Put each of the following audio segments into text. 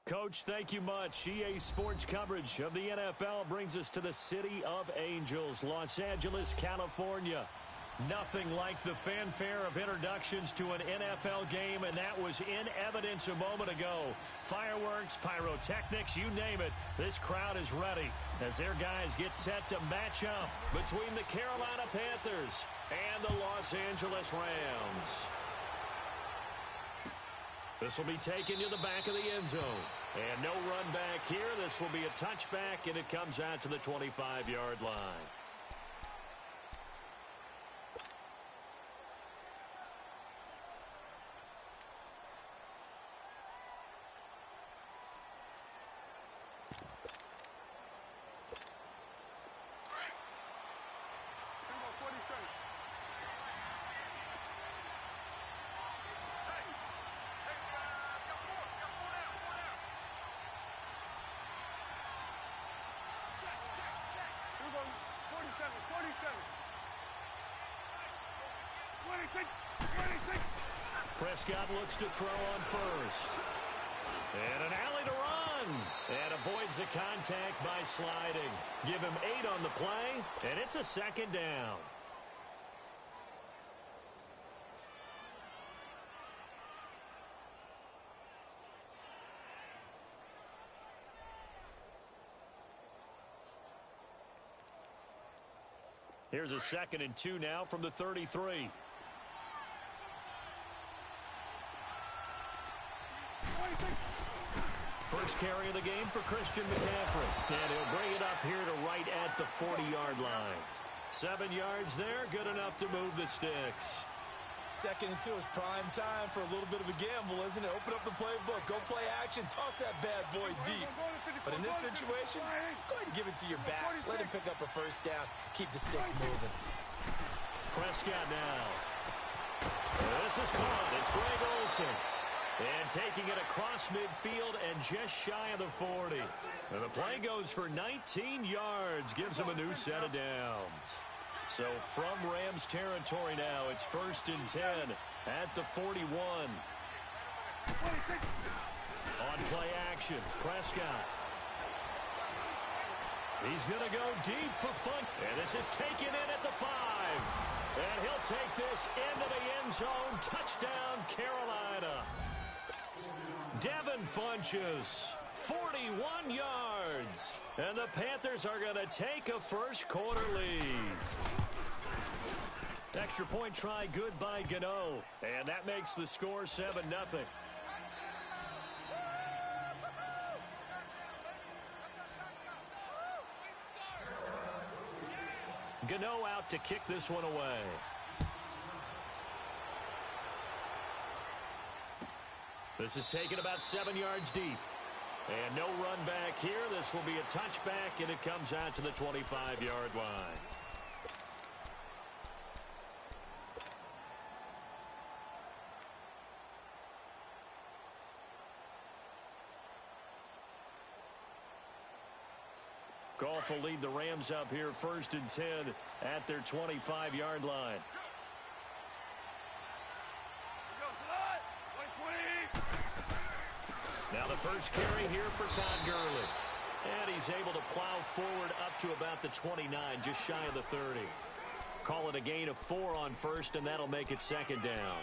Coach, thank you much. EA Sports coverage of the NFL brings us to the City of Angels, Los Angeles, California. Nothing like the fanfare of introductions to an NFL game, and that was in evidence a moment ago. Fireworks, pyrotechnics, you name it. This crowd is ready as their guys get set to match up between the Carolina Panthers and the Los Angeles Rams. This will be taken to the back of the end zone. And no run back here. This will be a touchback, and it comes out to the 25-yard line. Prescott looks to throw on first. And an alley to run. And avoids the contact by sliding. Give him 8 on the play, and it's a second down. Here's a 2nd and 2 now from the 33. First carry of the game for Christian McCaffrey. And he'll bring it up here to right at the 40-yard line. 7 yards there, good enough to move the sticks. 2nd and 2 is prime time for a little bit of a gamble, isn't it? Open up the playbook, go play action, toss that bad boy deep. But in this situation, go ahead and give it to your back. Let him pick up a first down, keep the sticks moving. Prescott now. This is caught. It's Greg Olsen. And taking it across midfield and just shy of the 40. And the play goes for 19 yards. Gives him a new set of downs. So from Rams territory now, it's 1st and 10 at the 41. On play action, Prescott. He's going to go deep for fun. And this is taken in at the 5. And he'll take this into the end zone. Touchdown, Carolina. Devin Funchess, 41 yards. And the Panthers are going to take a first-quarter lead. Extra point try good by Gano. And that makes the score 7-0. Gano out to kick this one away. This is taken about 7 yards deep. And no run back here. This will be a touchback, and it comes out to the 25-yard line. Goff will lead the Rams up here 1st and 10 at their 25-yard line. Now the first carry here for Todd Gurley. And he's able to plow forward up to about the 29, just shy of the 30. Call it a gain of 4 on first, and that'll make it 2nd down.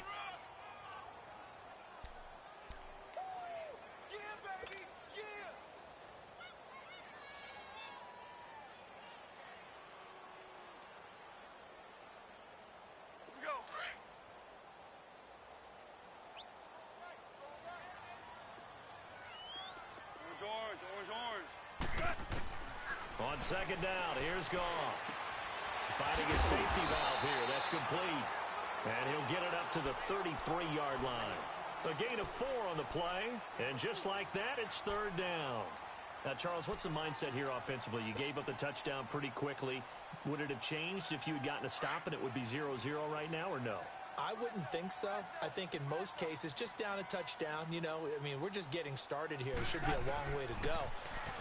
On 2nd down, here's Goff. Finding his safety valve here. That's complete. And he'll get it up to the 33-yard line. A gain of 4 on the play. And just like that, it's 3rd down. Now, Charles, what's the mindset here offensively? You gave up the touchdown pretty quickly. Would it have changed if you had gotten a stop and it would be 0-0 right now, or no? I wouldn't think so. I think in most cases, just down a touchdown, you know, I mean, we're just getting started here. It should be a long way to go.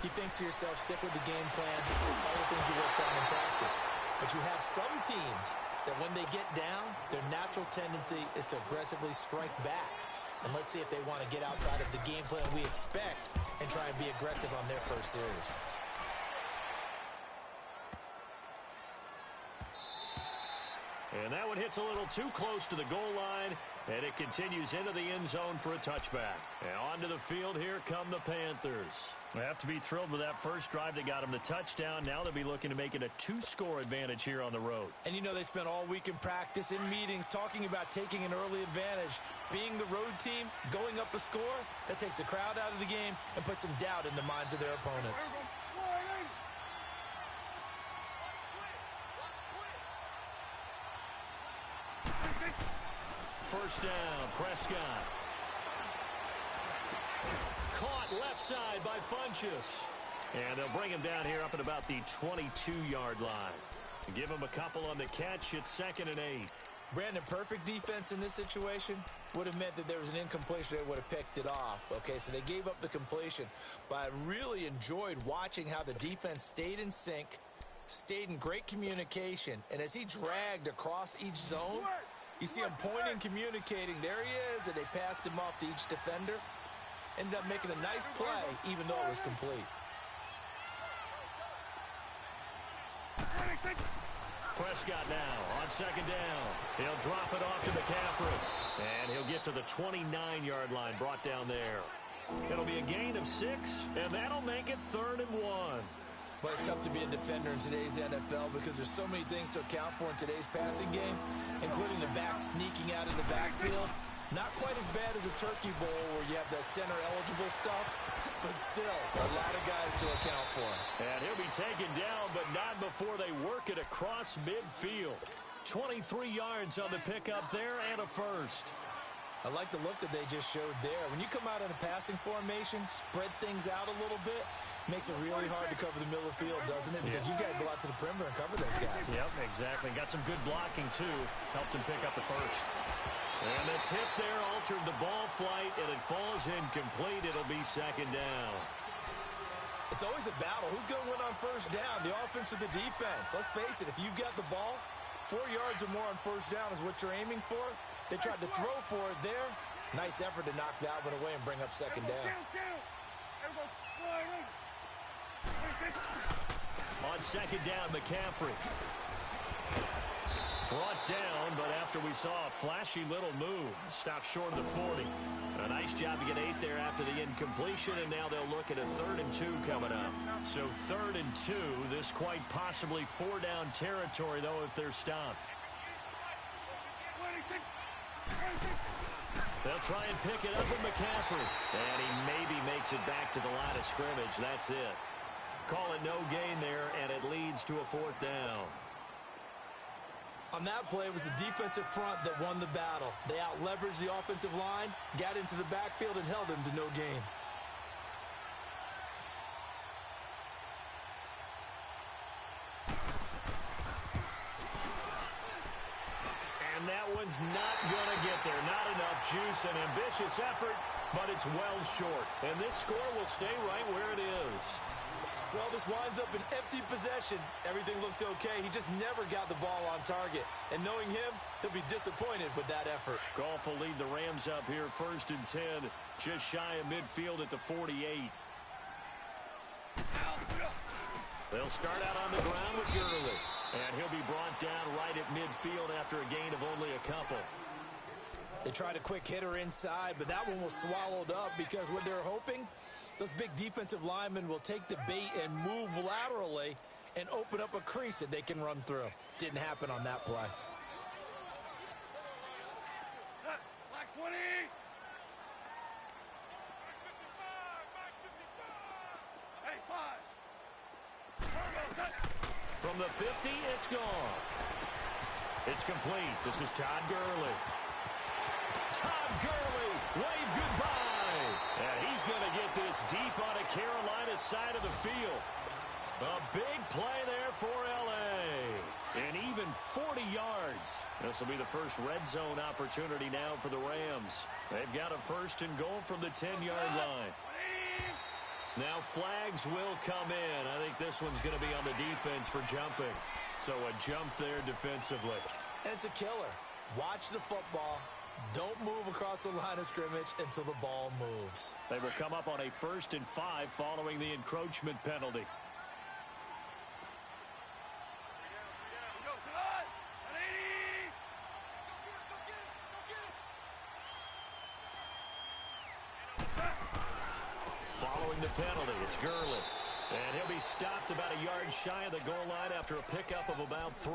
You think to yourself, stick with the game plan, all the things you worked on in practice. But you have some teams that when they get down, their natural tendency is to aggressively strike back. And let's see if they want to get outside of the game plan we expect try and be aggressive on their first series. And that one hits a little too close to the goal line, and it continues into the end zone for a touchback. And onto the field, here come the Panthers. They have to be thrilled with that first drive that got them the touchdown. Now they'll be looking to make it a 2-score advantage here on the road. And you know they spent all week in practice, in meetings, talking about taking an early advantage. Being the road team, going up a score, that takes the crowd out of the game and puts some doubt in the minds of their opponents. First down, Prescott. Caught left side by Funchess. And they'll bring him down here up at about the 22-yard line. Give him a couple on the catch. It's 2nd and 8. Brandon, perfect defense in this situation would have meant that there was an incompletion. They would have picked it off. Okay, so they gave up the completion. But I really enjoyed watching how the defense stayed in sync, stayed in great communication. And as he dragged across each zone, you see him pointing, communicating. There he is, and they passed him off to each defender. Ended up making a nice play, even though it was complete. Prescott now on 2nd down. He'll drop it off to McCaffrey. And he'll get to the 29-yard line, brought down there. It'll be a gain of 6, and that'll make it 3rd and 1. Well, it's tough to be a defender in today's NFL because there's so many things to account for in today's passing game, including the back sneaking out of the backfield. Not quite as bad as a turkey bowl where you have that center-eligible stuff, but still a lot of guys to account for. And he'll be taken down, but not before they work it across midfield. 23 yards on the pickup there and a first. I like the look that they just showed there. When you come out in a passing formation, spread things out a little bit, makes it really hard to cover the middle of the field, doesn't it? Because you got to go out to the perimeter and cover those guys. Yep, exactly. Got some good blocking, too. Helped him pick up the first. And the tip there altered the ball flight, and it falls incomplete. It'll be 2nd down. It's always a battle. Who's going to win on first down, the offense or the defense? Let's face it, if you've got the ball, 4 yards or more on first down is what you're aiming for. They tried to throw for it there. Nice effort to knock that one away and bring up 2nd down. On 2nd down, McCaffrey. Brought down, but after we saw a flashy little move, stopped short of the 40. A nice job to get 8 there after the incompletion, and now they'll look at a 3rd and 2 coming up. So 3rd and 2, this quite possibly 4-down territory, though, if they're stopped. They'll try and pick it up with McCaffrey. And he maybe makes it back to the line of scrimmage. That's it. Call it no gain there, and it leads to a 4th down. On that play, it was the defensive front that won the battle. They out-leveraged the offensive line, got into the backfield, and held them to no gain. And that one's not going to get there. Not enough juice, an ambitious effort, but it's well short. And this score will stay right where it is. Well, this winds up an empty possession. Everything looked okay. He just never got the ball on target. And knowing him, he'll be disappointed with that effort. Goff will lead the Rams up here 1st and 10, just shy of midfield at the 48. They'll start out on the ground with Gurley. And he'll be brought down right at midfield after a gain of only a couple. They tried a quick hitter inside, but that one was swallowed up because what they're hoping, those big defensive linemen will take the bait and move laterally and open up a crease that they can run through. Didn't happen on that play. Black 20. Hey, 5. From the 50, it's gone. It's complete. This is Todd Gurley. Todd Gurley, wave goodbye. And he's going to get this deep on a Carolina side of the field. A big play there for L.A. And even 40 yards. This will be the first red zone opportunity now for the Rams. They've got a 1st and goal from the 10-yard line. Now flags will come in. I think this one's going to be on the defense for jumping. So a jump there defensively. And it's a killer. Watch the football. Don't move across the line of scrimmage until the ball moves. They will come up on a 1st and 5 following the encroachment penalty. Following the penalty, it's Gurley. And he'll be stopped about a yard shy of the goal line after a pickup of about 3.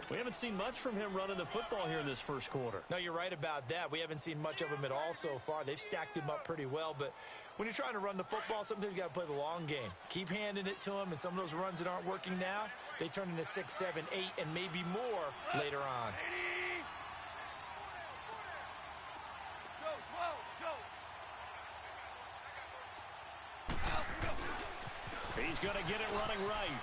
We haven't seen much from him running the football here in this first quarter. No, you're right about that. We haven't seen much of him at all so far. They've stacked him up pretty well, but when you're trying to run the football, sometimes you got to play the long game. Keep handing it to him, and some of those runs that aren't working now, they turn into 6, 7, 8, and maybe more later on. He's going to get it running right.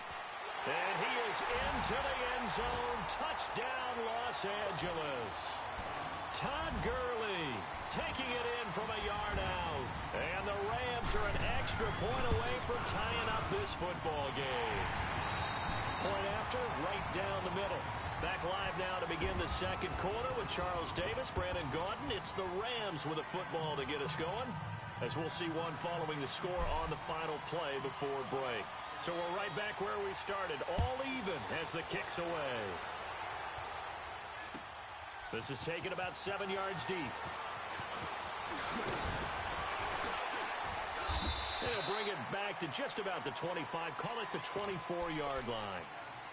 And he is into the end zone. Touchdown, Los Angeles. Todd Gurley taking it in from a yard out. And the Rams are an extra point away from tying up this football game. Point after, right down the middle. Back live now to begin the second quarter with Charles Davis, Brandon Gaudin. It's the Rams with a football to get us going, as we'll see one following the score on the final play before break. So we're right back where we started, all even as the kick's away. This is taken about 7 yards deep. They'll bring it back to just about the 25, call it the 24-yard line.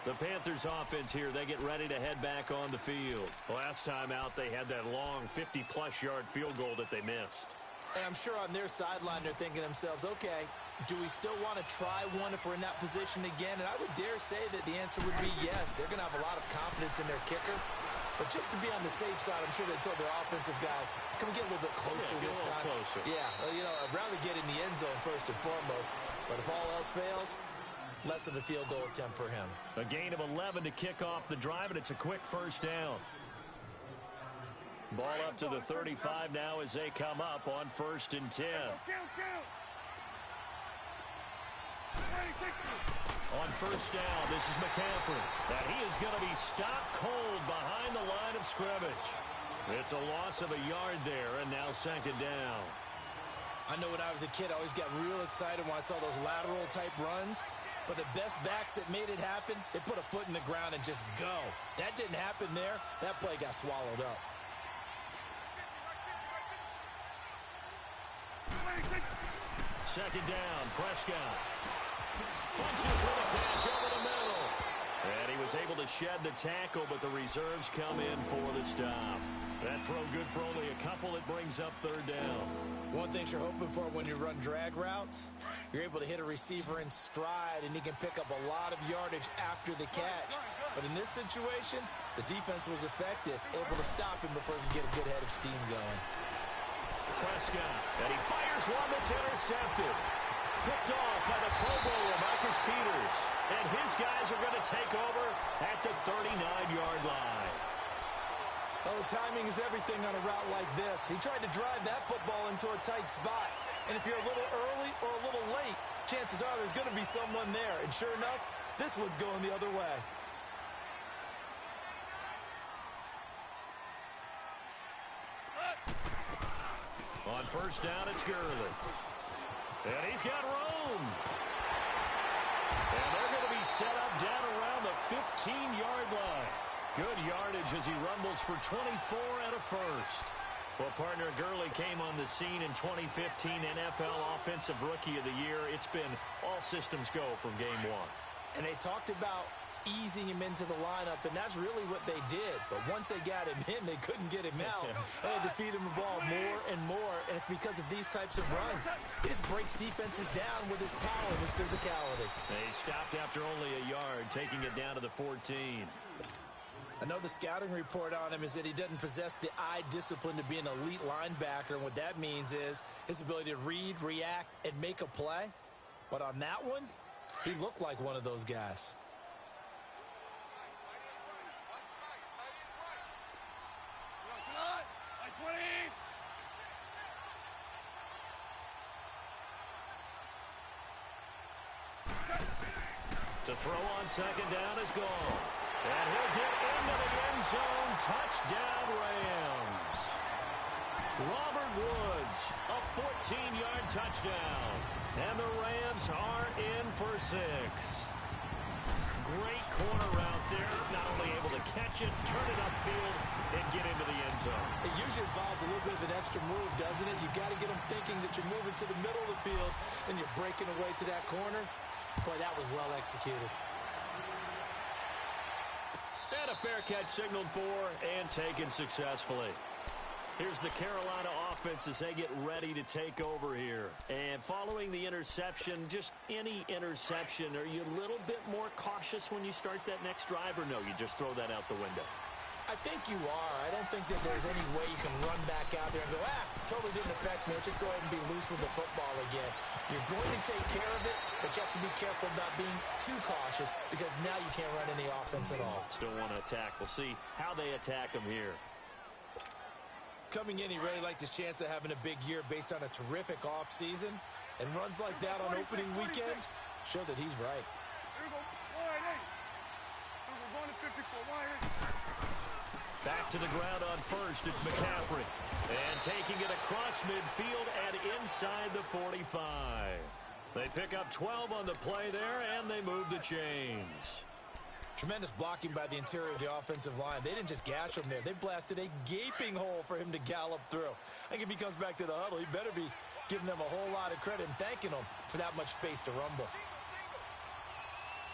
The Panthers offense here, they get ready to head back on the field. Last time out, they had that long 50-plus yard field goal that they missed. And I'm sure on their sideline they're thinking to themselves, okay, do we still want to try one if we're in that position again? And I would dare say that the answer would be yes. They're going to have a lot of confidence in their kicker. But just to be on the safe side, I'm sure they told their offensive guys, can we get a little bit closer this time? Closer. Yeah, well, you know, I'd rather get in the end zone first and foremost. But if all else fails, less of a field goal attempt for him. A gain of 11 to kick off the drive, and it's a quick first down. Ball up to the 35 now as they come up on 1st and 10. On 1st down, this is McCaffrey. And he is going to be stopped cold behind the line of scrimmage. It's a loss of a yard there, and now 2nd down. I know when I was a kid, I always got real excited when I saw those lateral-type runs. But the best backs that made it happen, they put a foot in the ground and just go. That didn't happen there. That play got swallowed up. 2nd down, Prescott. Funches for the catch over the middle. And he was able to shed the tackle, but the reserves come in for the stop. That throw good for only a couple. It brings up 3rd down. One thing you're hoping for when you run drag routes, you're able to hit a receiver in stride, and he can pick up a lot of yardage after the catch. But in this situation, the defense was effective, able to stop him before he could get a good head of steam going. Prescott, and he fires one that's intercepted. Picked off by the Pro Bowler, Marcus Peters. And his guys are going to take over at the 39-yard line. Oh, timing is everything on a route like this. He tried to drive that football into a tight spot. And if you're a little early or a little late, chances are there's going to be someone there. And sure enough, this one's going the other way. On 1st down, it's Gurley. And he's got room. And they're going to be set up down around the 15-yard line. Good yardage as he rumbles for 24 and a first. Well, partner, Gurley came on the scene in 2015 NFL Offensive Rookie of the Year. It's been all systems go from game 1. And they talked about easing him into the lineup, and that's really what they did. But once they got him in, they couldn't get him out. They had to feed him the ball more and more, and it's because of these types of runs. He just breaks defenses down with his power and his physicality. They stopped after only a yard, taking it down to the 14. I know the scouting report on him is that he doesn't possess the eye discipline to be an elite linebacker, and what that means is his ability to read, react, and make a play. But on that one, he looked like one of those guys. To throw on 2nd down is gone. And he'll get into the end zone. Touchdown, Rams. Robert Woods, a 14-yard touchdown. And the Rams are in for 6. Great corner route there. Not only able to catch it, turn it upfield, and get into the end zone. It usually involves a little bit of an extra move, doesn't it? You've got to get them thinking that you're moving to the middle of the field and you're breaking away to that corner. Boy, that was well executed. And a fair catch signaled for and taken successfully. Here's the Carolina offense as they get ready to take over here. And following the interception, just any interception, are you a little bit more cautious when you start that next drive, or no, you just throw that out the window? I think you are. I don't think that there's any way you can run back out there and go, totally didn't affect me. Let's just go ahead and be loose with the football again. You're going to take care of it, but you have to be careful about being too cautious because now you can't run any offense at all. Still want to attack. We'll see how they attack them here. Coming in, he really liked his chance of having a big year based on a terrific offseason. And runs like that on opening weekend show that he's right. Here we go. 188. Here we go. Going to 54. 188. Back to the ground on first. It's McCaffrey. And taking it across midfield and inside the 45. They pick up 12 on the play there, and they move the chains. Tremendous blocking by the interior of the offensive line. They didn't just gash him there. They blasted a gaping hole for him to gallop through. I think if he comes back to the huddle, he better be giving them a whole lot of credit and thanking them for that much space to rumble.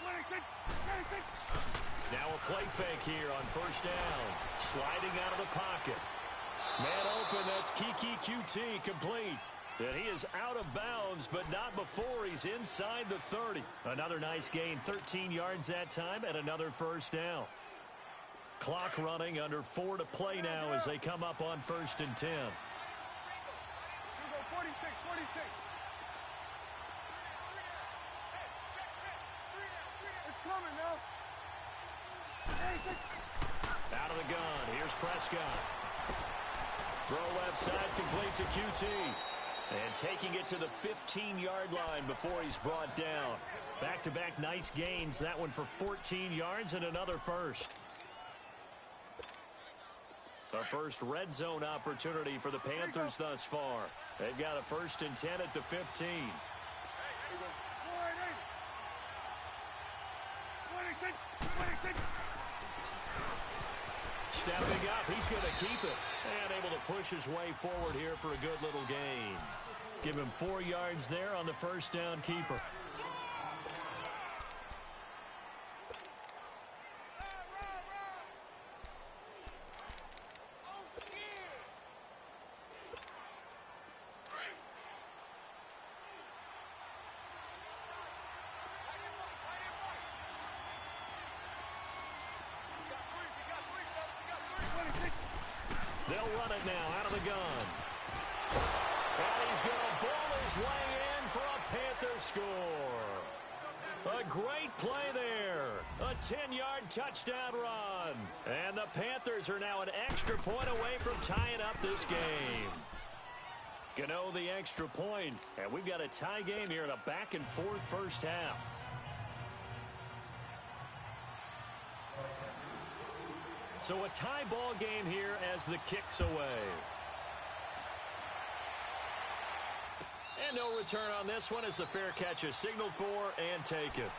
26. Now a play fake here on first down. Sliding out of the pocket. Man open, that's Kiki QT complete. And he is out of bounds, but not before he's inside the 30. Another nice gain, 13 yards that time, and another first down. Clock running, under 4 to play now as they come up on first and 10. Here we go. 46. 46. It's coming now. 86. Out of the gun, here's Prescott. Throw left side, complete to QT. And taking it to the 15-yard line before he's brought down. Back-to-back nice gains. That one for 14 yards and another first. A first red zone opportunity for the Panthers thus far. They've got a first and 10 at the 15. 188. 26. 26. Stepping up, he's going to keep it. And able to push his way forward here for a good little gain. Give him 4 yards there on the first down keeper. They'll run it now out of the gun. And he's going to ball his way in for a Panther score. A great play there. A 10-yard touchdown run. And the Panthers are now an extra point away from tying up this game. Gano the extra point. And we've got a tie game here in a back-and-forth first half. So a tie ball game here as the kick's away. And no return on this one as the fair catch is signaled for and taken.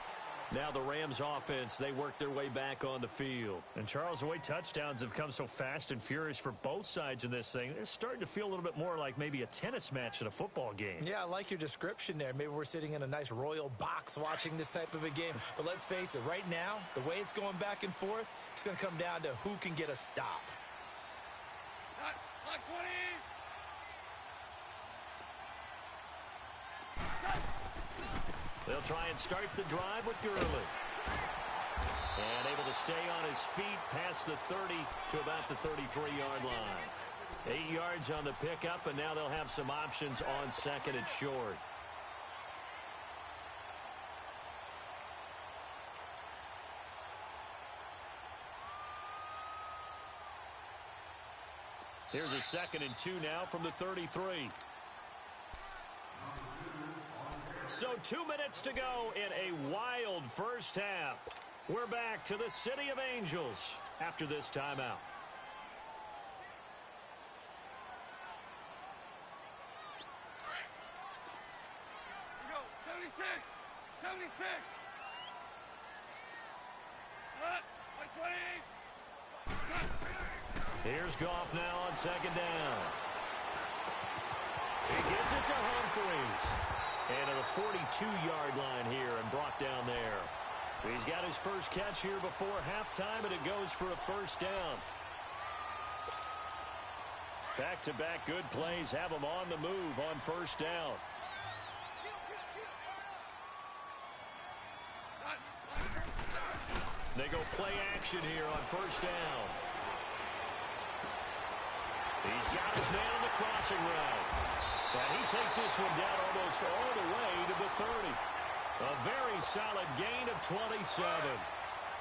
Now the Rams offense, they work their way back on the field. And Charles, the way touchdowns have come so fast and furious for both sides in this thing, it's starting to feel a little bit more like maybe a tennis match in a football game. Yeah, I like your description there. Maybe we're sitting in a nice royal box watching this type of a game. But let's face it, right now, the way it's going back and forth, it's going to come down to who can get a stop. Hot 20. They'll try and start the drive with Gurley. And able to stay on his feet past the 30 to about the 33-yard line. 8 yards on the pickup, and now they'll have some options on second and short. Here's a 2nd and 2 now from the 33. So 2 minutes to go in a wild first half. We're back to the City of Angels after this timeout. Here we go. 76. 76. Cut. 120. Here's Goff now on second down. He gets it to Humphries. And to the 42-yard line here and brought down there. He's got his first catch here before halftime, and it goes for a first down. Back-to-back good plays have him on the move on first down. They go play action here on first down. He's got his man on the crossing route. And he takes this one down almost all the way to the 30. A very solid gain of 27.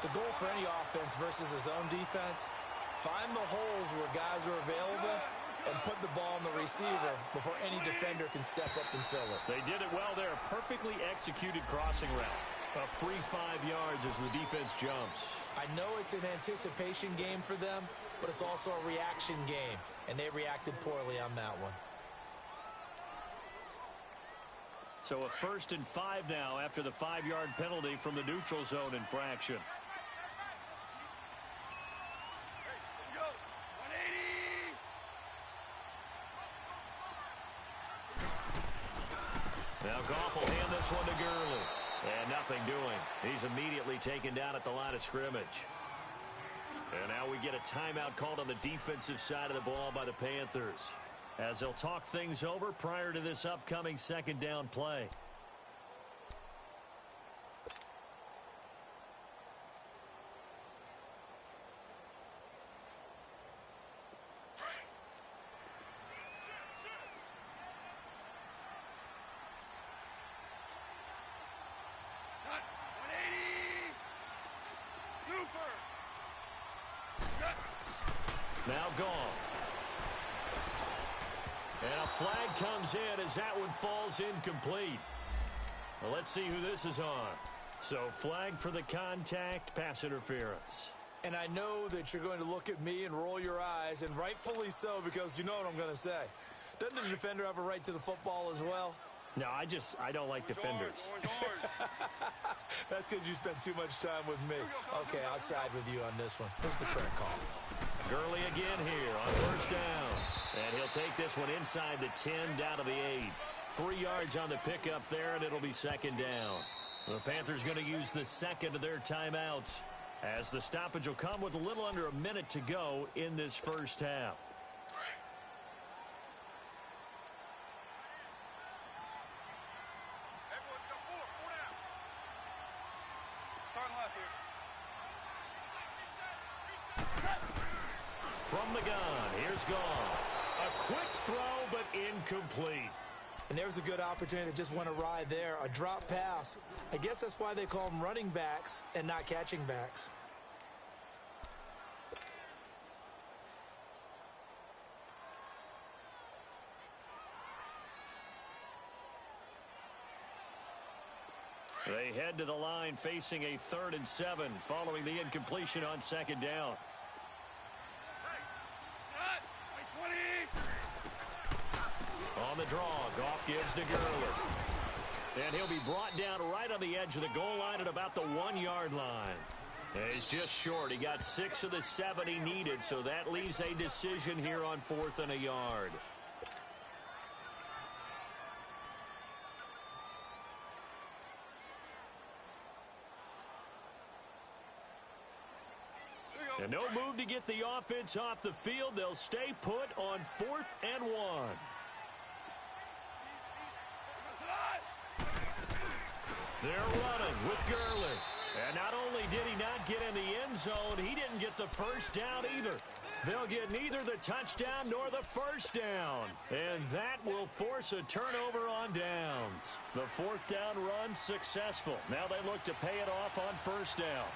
The goal for any offense versus his own defense, find the holes where guys are available and put the ball on the receiver before any defender can step up and fill it. They did it well there. Perfectly executed crossing route. A free 5 yards as the defense jumps. I know it's an anticipation game for them, but it's also a reaction game, and they reacted poorly on that one. So a 1st and 5 now after the 5-yard penalty from the neutral zone infraction. Hey, go. 180. Now Goff will hand this one to Gurley. And nothing doing. He's immediately taken down at the line of scrimmage. And now we get a timeout called on the defensive side of the ball by the Panthers, as they'll talk things over prior to this upcoming second down play. Cut. 180. Super. Cut. Now gone. And a flag comes in as that one falls incomplete. Well, let's see who this is on. So flag for the contact, pass interference. And I know that you're going to look at me and roll your eyes, and rightfully so, because you know what I'm going to say. Doesn't the defender have a right to the football as well? No, I don't like defenders. That's because you spent too much time with me. Okay, I'll side with you on this one. This is the correct call. Gurley again here on first down. And he'll take this one inside the 10 down to the 8. 3 yards on the pickup there, and it'll be second down. The Panthers going to use the second of their timeouts, as the stoppage will come with a little under a minute to go in this first half. Everyone's got 4 down. Starting left here. From the gun, here's Goff. A quick throw, but incomplete. And there was a good opportunity that just went awry there. A drop pass. I guess that's why they call them running backs and not catching backs. They head to the line facing a 3rd and 7 following the incompletion on second down. Cut. 20. On the draw, Goff gives to Gurley. And he'll be brought down right on the edge of the goal line at about the 1-yard line. And he's just short. He got 6 of the 7 he needed, so that leaves a decision here on 4th and a yard. And no move to get the offense off the field. They'll stay put on 4th and 1. They're running with Gurley. And not only did he not get in the end zone, he didn't get the first down either. They'll get neither the touchdown nor the first down. And that will force a turnover on downs. The 4th down run successful. Now they look to pay it off on first down.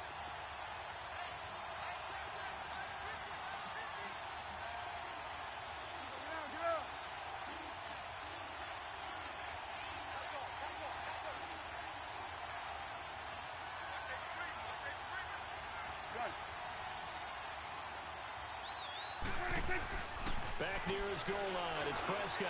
Back near his goal line, it's Prescott.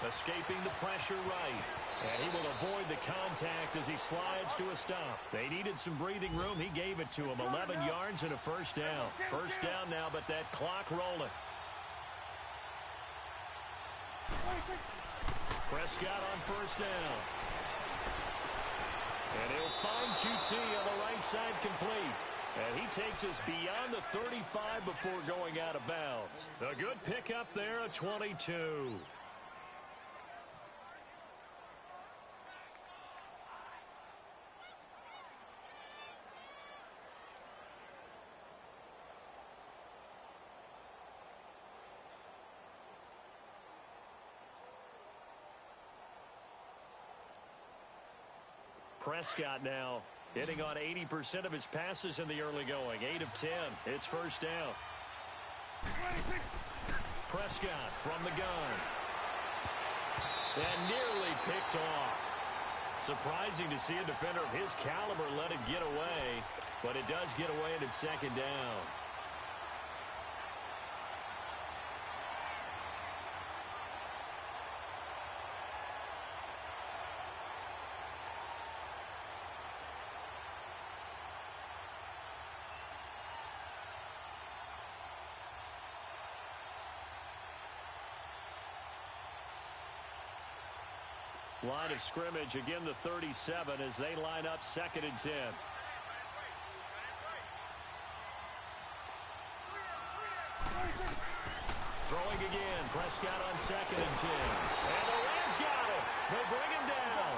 Escaping the pressure right. And he will avoid the contact as he slides to a stop. They needed some breathing room. He gave it to him. 11 yards and a first down. First down now, but that clock rolling. Prescott on first down. And he'll find QT on the right side complete. And he takes us beyond the 35 before going out of bounds. A good pickup there, a 22. Prescott now hitting on 80% of his passes in the early going. 8 of 10. It's first down. Prescott from the gun. And nearly picked off. Surprising to see a defender of his caliber let it get away, but it does get away and it's second down. Line of scrimmage, again the 37 as they line up second and 10. Throwing again, Prescott on second and 10. And the Rams got it. They bring him down.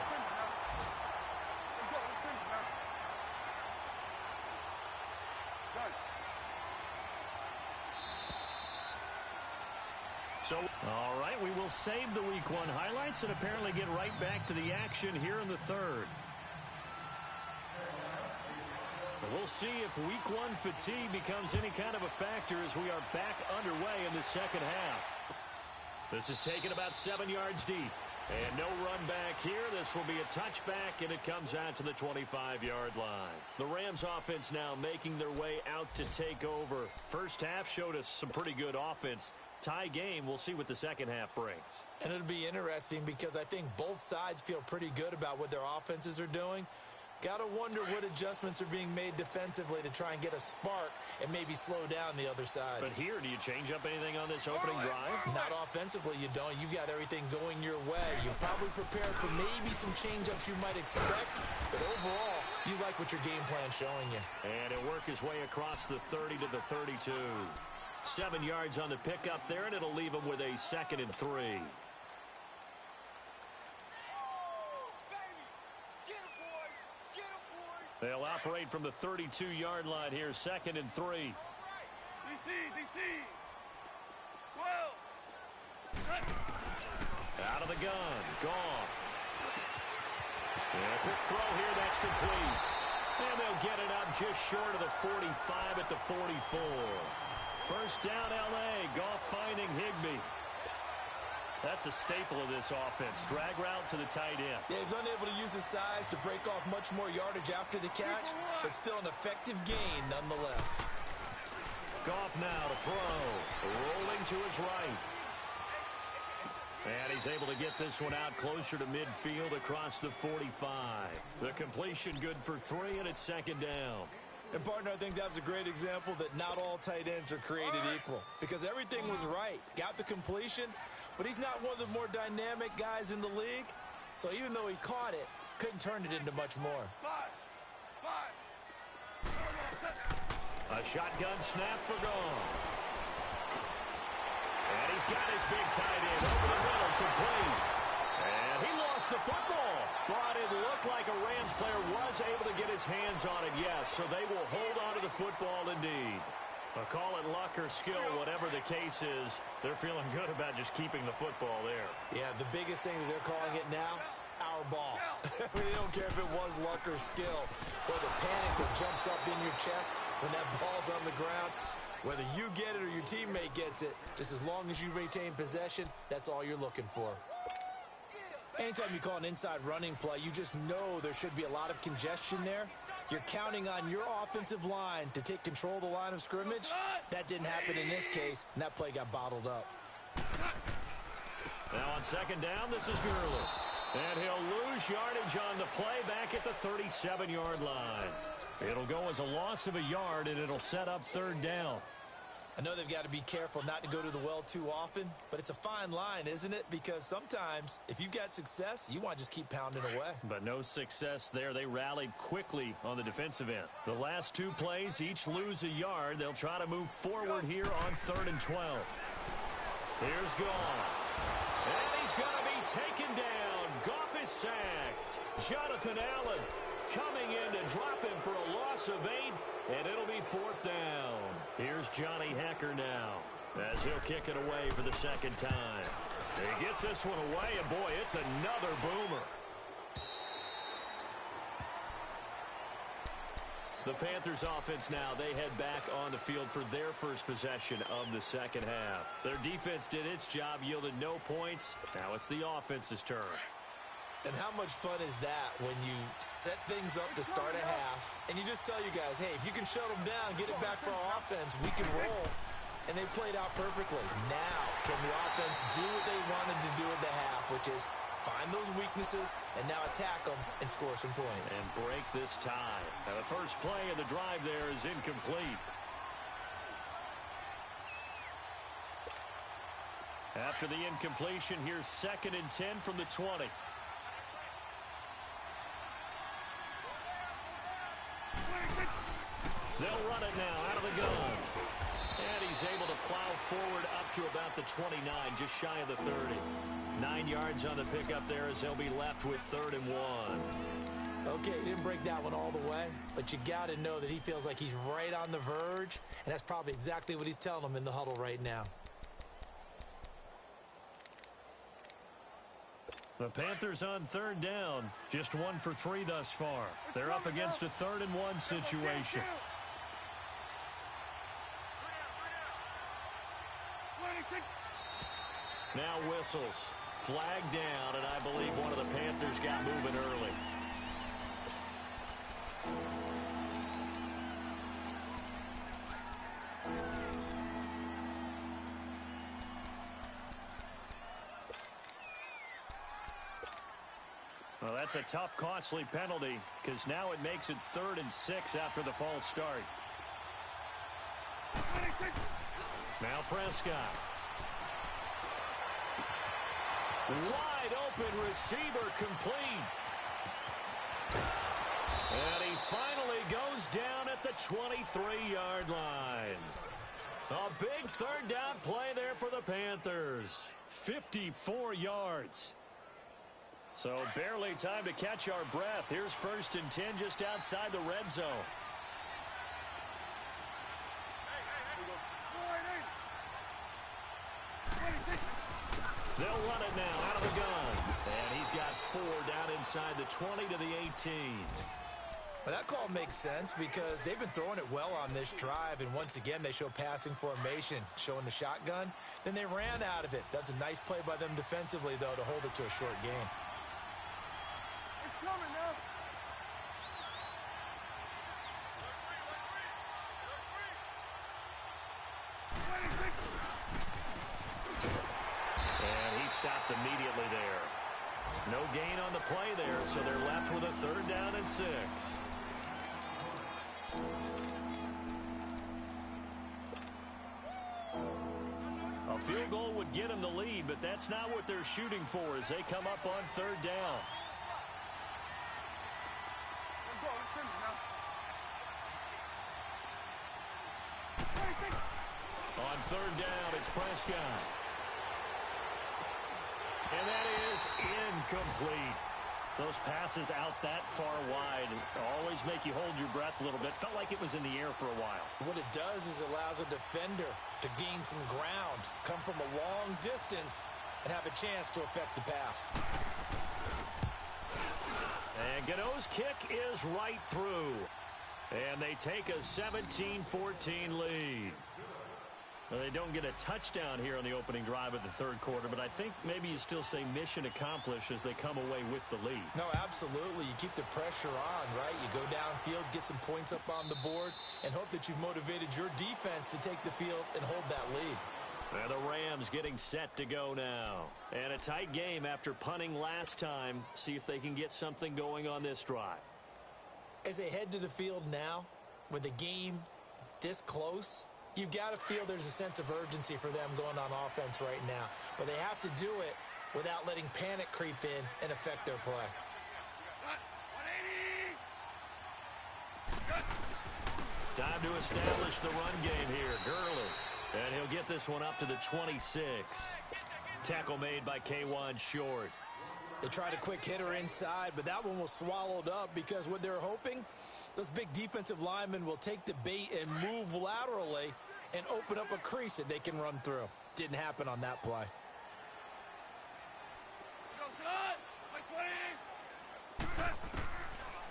So, all right, we will save the Week 1 highlights and apparently get right back to the action here in the third. We'll see if Week 1 fatigue becomes any kind of a factor as we are back underway in the second half. This is taken about 7 yards deep. And no run back here. This will be a touchback, and it comes out to the 25-yard line. The Rams offense now making their way out to take over. First half showed us some pretty good offense. Tie game, we'll see what the second half brings. And it'll be interesting because I think both sides feel pretty good about what their offenses are doing. Got to wonder what adjustments are being made defensively to try and get a spark and maybe slow down the other side. But here, do you change up anything on this opening drive? Not offensively, you don't. You got everything going your way. You're probably prepared for maybe some change-ups you might expect, but overall, you like what your game plan's showing you. And he'll work his way across the 30 to the 32. 7 yards on the pickup there, and it'll leave him with a second and 3. They'll operate from the 32-yard line here, second and 3. DC. 12. Out of the gun, Goff. And a quick throw here, that's complete. And they'll get it up just short of the 45 at the 44. First down, L.A. Goff finding Higbee. That's a staple of this offense. Drag route to the tight end. Yeah, he's unable to use his size to break off much more yardage after the catch, but still an effective gain nonetheless. Goff now to throw. Rolling to his right. And he's able to get this one out closer to midfield across the 45. The completion good for 3, and it's second down. And, partner, I think that was a great example that not all tight ends are created equal because everything was right. Got the completion, but he's not one of the more dynamic guys in the league. So even though he caught it, couldn't turn it into much more. A shotgun snap for Goff. And he's got his big tight end over the middle, complete. And he lost the football. But it looked like a Rams player was able to get his hands on it, yes. So they will hold on to the football indeed. Call it luck or skill, whatever the case is. They're feeling good about just keeping the football there. Yeah, the biggest thing that they're calling it now, our ball. They don't care if it was luck or skill or the panic that jumps up in your chest when that ball's on the ground. Whether you get it or your teammate gets it, just as long as you retain possession, that's all you're looking for. Anytime you call an inside running play, you just know there should be a lot of congestion there. You're counting on your offensive line to take control of the line of scrimmage. That didn't happen in this case, and that play got bottled up. Now on second down, this is Gurley. And he'll lose yardage on the play back at the 37-yard line. It'll go as a loss of a yard, and it'll set up third down. I know they've got to be careful not to go to the well too often, but it's a fine line, isn't it? Because sometimes, if you've got success, you want to just keep pounding away. But no success there. They rallied quickly on the defensive end. The last two plays each lose a yard. They'll try to move forward here on 3rd and 12. Here's Goff. And he's going to be taken down. Goff is sacked. Jonathan Allen coming in to drop him for a loss of 8, and it'll be 4th down. Here's Johnny Hecker now as he'll kick it away for the second time. He gets this one away, and boy, it's another boomer. The Panthers offense now, they head back on the field for their first possession of the second half. Their defense did its job, yielded no points. Now it's the offense's turn. And how much fun is that when you set things up to start a half and you just tell you guys, hey, if you can shut them down, get it back for our offense, we can roll. And they played out perfectly. Now, can the offense do what they wanted to do at the half, which is find those weaknesses and now attack them and score some points. And break this tie. Now, the first play of the drive there is incomplete. After the incompletion, here's 2nd and 10 from the 20. They'll run it now out of the gun. And he's able to plow forward up to about the 29, just shy of the 30. 9 yards on the pickup there as they'll be left with 3rd and 1. Okay, he didn't break that one all the way, but you got to know that he feels like he's right on the verge, and that's probably exactly what he's telling them in the huddle right now. The Panthers on 3rd down, just 1 for 3 thus far. They're up against a 3rd and 1 situation. Now whistles. Flag down, and I believe one of the Panthers got moving early. Well, that's a tough, costly penalty because now it makes it 3rd and 6 after the false start. Now Prescott. Wide open receiver complete. And he finally goes down at the 23-yard line. A big 3rd down play there for the Panthers. 54 yards. So barely time to catch our breath. Here's 1st and 10 just outside the red zone. They'll run it now out of the gun. And he's got 4 down inside the 20 to the 18. Well, that call makes sense because they've been throwing it well on this drive, and once again they show passing formation, showing the shotgun. Then they ran out of it. That's a nice play by them defensively, though, to hold it to a short game. It's coming now. And he stopped immediately there. No gain on the play there, so they're left with a 3rd down and 6. A field goal would get them the lead, but that's not what they're shooting for as they come up on 3rd down. Let's go. Let's finish now. On 3rd down, it's Prescott. And that is incomplete. Those passes out that far wide always make you hold your breath a little bit. Felt like it was in the air for a while. What it does is it allows a defender to gain some ground, come from a long distance, and have a chance to affect the pass. And Gano's kick is right through. And they take a 17-14 lead. Well, they don't get a touchdown here on the opening drive of the third quarter, but I think maybe you still say mission accomplished as they come away with the lead. No, absolutely. You keep the pressure on, right? You go downfield, get some points up on the board, and hope that you've motivated your defense to take the field and hold that lead. And the Rams getting set to go now. And a tight game after punting last time. See if they can get something going on this drive. As they head to the field now, with the game this close, you've got to feel there's a sense of urgency for them going on offense right now. But they have to do it without letting panic creep in and affect their play. Time to establish the run game here. Gurley. And he'll get this one up to the 26. Tackle made by K'Wan Short. They tried a quick hitter inside, but that one was swallowed up because what they're hoping, those big defensive linemen will take the bait and move laterally and open up a crease that they can run through. Didn't happen on that play.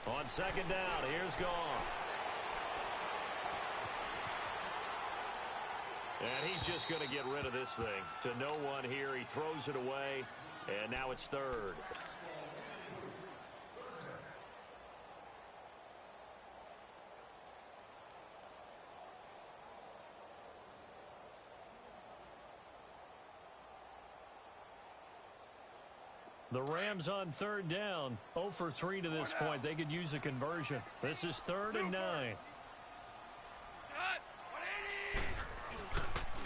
On second down, here's Goff. And he's just going to get rid of this thing. To no one here, he throws it away, and now it's third. The Rams on third down, 0 for 3 to this point. They could use a conversion. This is 3rd and 9.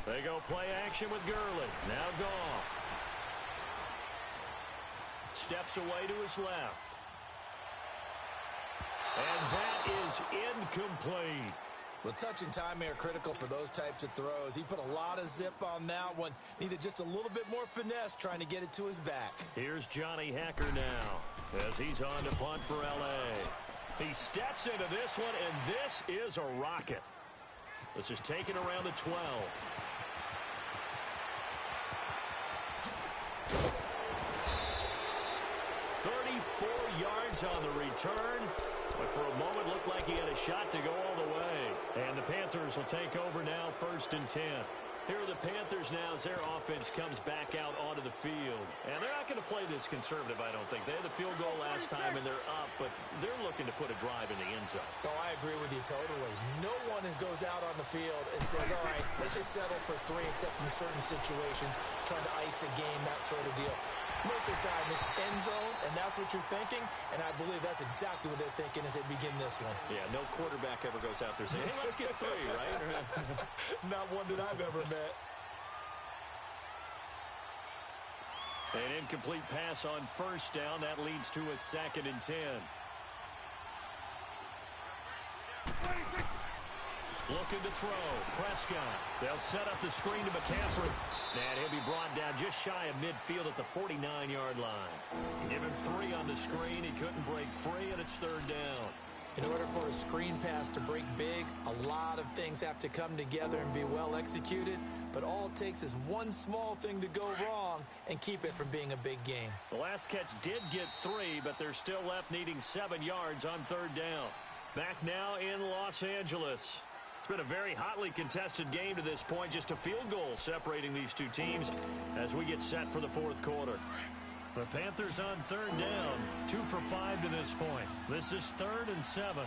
They go play action with Gurley. Now Goff. Steps away to his left. And that is incomplete. Well, touch and time are critical for those types of throws. He put a lot of zip on that one. Needed just a little bit more finesse trying to get it to his back. Here's Johnny Hacker now as he's on to punt for L.A. He steps into this one, and this is a rocket. This is taken around the 12. 34 yards on the return, but for a moment looked like he had a shot to go all the way. And the Panthers will take over now, 1st and 10. Here are the Panthers now as their offense comes back out onto the field. And they're not going to play this conservative, I don't think. They had the field goal last time, and they're up, but they're looking to put a drive in the end zone. Oh, I agree with you totally. No one goes out on the field and says, all right, let's just settle for 3, except in certain situations, trying to ice a game, that sort of deal. Most of the time, it's end zone, and that's what you're thinking, and I believe that's exactly what they're thinking as they begin this one. Yeah, no quarterback ever goes out there saying, hey, let's get 3, right? Not one that I've ever met. An incomplete pass on 1st down. That leads to a 2nd and 10. Looking to throw. Prescott. They'll set up the screen to McCaffrey. And he'll be brought down just shy of midfield at the 49-yard line. Give him 3 on the screen. He couldn't break free, and it's 3rd down. In order for a screen pass to break big, a lot of things have to come together and be well executed. But all it takes is one small thing to go wrong and keep it from being a big game. The last catch did get 3, but they're still left needing 7 yards on 3rd down. Back now in Los Angeles. It's been a very hotly contested game to this point. Just a field goal separating these two teams as we get set for the 4th quarter. The Panthers on 3rd down, 2 for 5 to this point. This is 3rd and 7.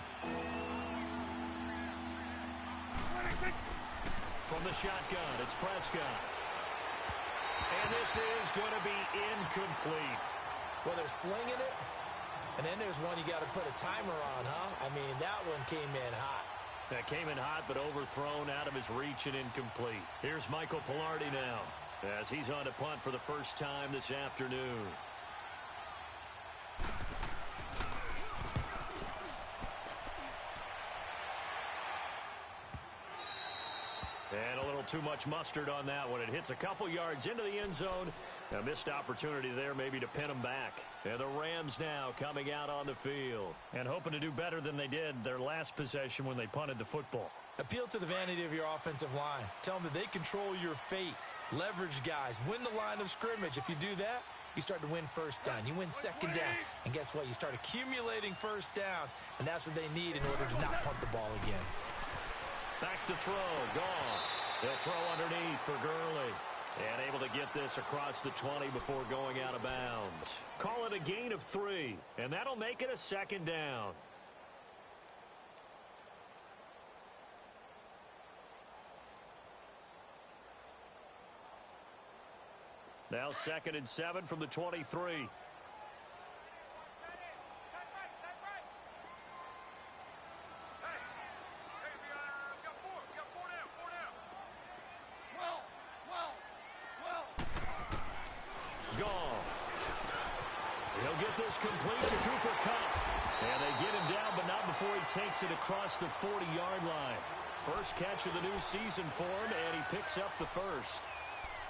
From the shotgun, it's Prescott. And this is going to be incomplete. Well, they're slinging it, and then there's one you got to put a timer on, huh? I mean, that one came in hot. That came in hot, but overthrown out of his reach and incomplete. Here's Michael Pilardi now as he's on to punt for the first time this afternoon. And a little too much mustard on that one. It hits a couple yards into the end zone. A missed opportunity there maybe to pin them back. And the Rams now coming out on the field and hoping to do better than they did their last possession when they punted the football. Appeal to the vanity of your offensive line. Tell them that they control your fate. Leverage guys. Win the line of scrimmage. If you do that, you start to win 1st down. You win 2nd down. And guess what? You start accumulating 1st downs. And that's what they need in order to not punt the ball again. Back to throw. Goff. They'll throw underneath for Gurley. And able to get this across the 20 before going out of bounds. Call it a gain of 3, and that'll make it a second down. Now 2nd and 7 from the 23. Complete to Cooper Kupp. And they get him down, but not before he takes it across the 40-yard line. First catch of the new season for him, and he picks up the first.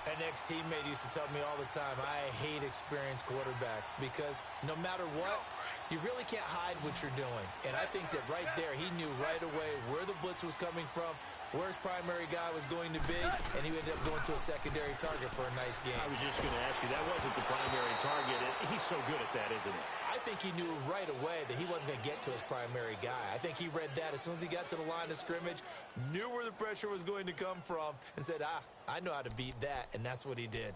An ex-teammate used to tell me all the time, I hate experienced quarterbacks because no matter what, you really can't hide what you're doing. And I think that right there, he knew right away where the blitz was coming from, where his primary guy was going to be, and he ended up going to a secondary target for a nice game. I was just going to ask you, that wasn't the primary target. He's so good at that, isn't he? I think he knew right away that he wasn't going to get to his primary guy. I think he read that as soon as he got to the line of scrimmage, knew where the pressure was going to come from, and said, I know how to beat that, and that's what he did.